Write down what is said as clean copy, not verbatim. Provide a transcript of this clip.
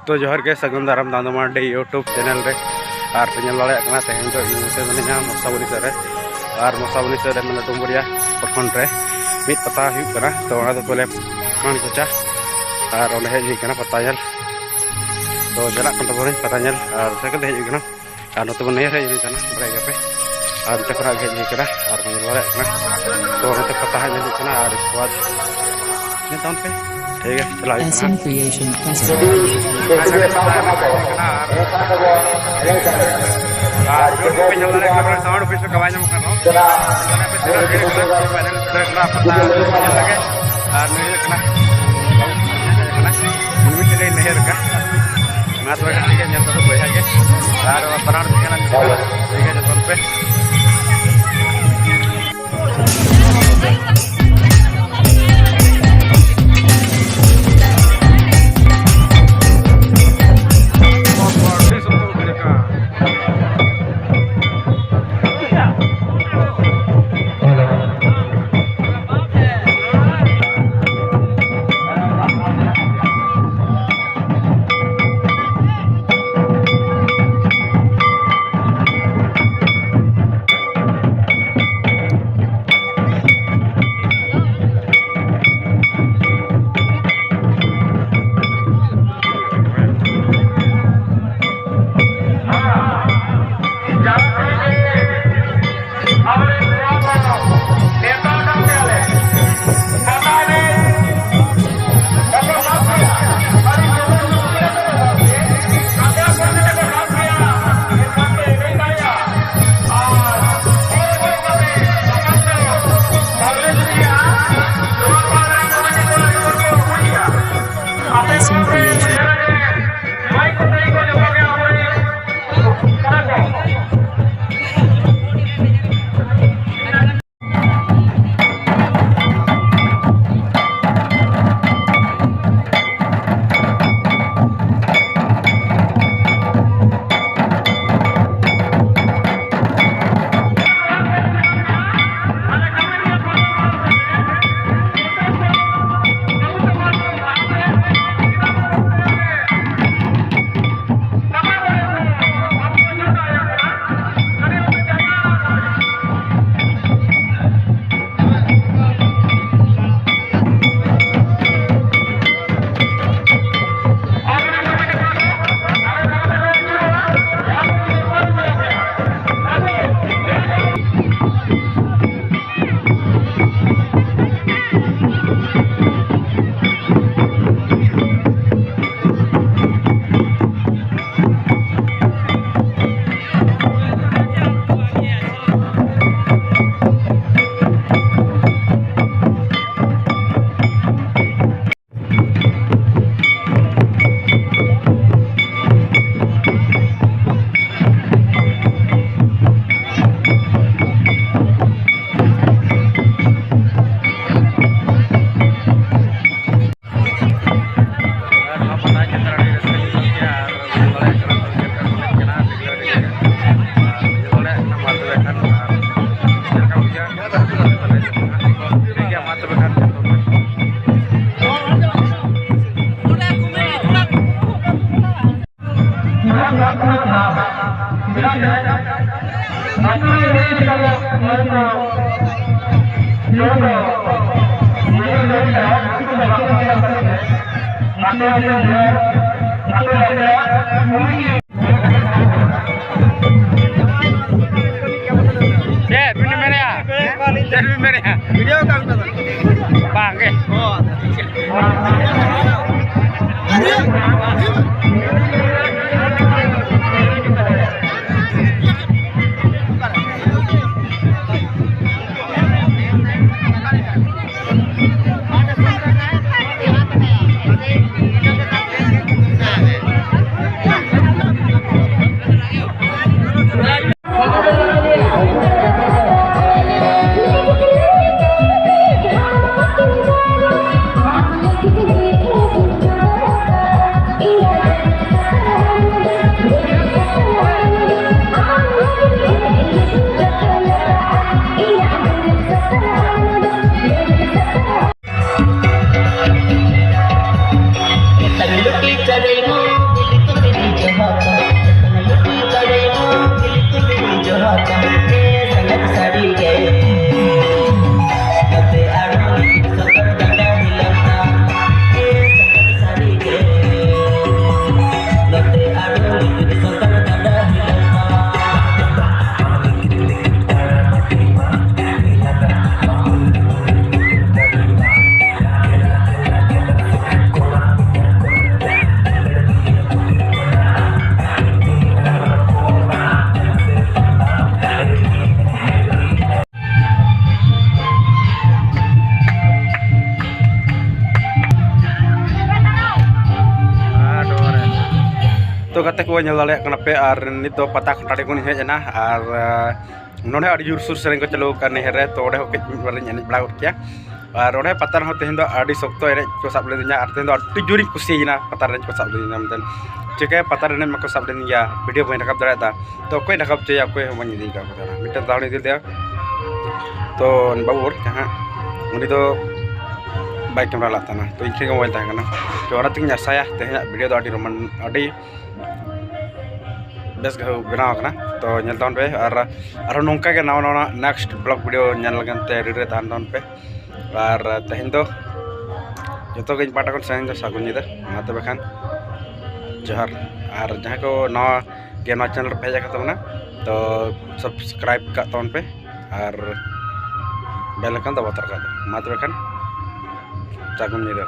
तो जोहर के सगुन दाराम दांदो मार्डी यूट्यूब चैनल रे और पे नल दाड़े कना तेहन दो इन से मनेना मसाबनी सरे और मसाबनी सरे मन डुमरिया प्रखंड रे मित पता हुई कना तो वहां तो बोले कानी कोचा और ओंडे हेज कना पता ñel तो जला कन तबोरे पता ñel और सेकल हेज कना और नतो बने हेज कना बरे गपे और तकरा हेज कना और मन दाड़े कना तो नते पता हेज कना और इसके बाद ने टाउन पे ठीक है चला SM Creation Festival. Sound office में कवाई कर रहा हूं SM Creation. वीडियो काम कर बांगे kata ko nyal dale kana pe ar nit do pata khotade ko ni hejna ar node adi jur sur sereng ko chalu kan here to ode hokej barin nyani bla urkia ar ode patar ho tehen do adi sokto ere ko sab le nya ar tehen do adi juri kusi na patar ren ko sab le nya meten cike patar ren mako sab le nya video ko rakap dara ta to koy rakap che koy ho mani di ka ko dara miten tawni dil dia to babur jaha uni do baik kamera latana to ikhri mobile ta kana to ora ting saya teh video do adi roman adi bes ga bina kana to nyal ton pe ar nongka ke nawa next blog video nyal gan te rire tan ton pe ar tehin do joto ge pata kon sang sagun ni da mate bakan johar ar jaha ko nawa ge na channel pe ja ka to subscribe ka ton pe ar bel kan da batar ka mate bakan sagun ni da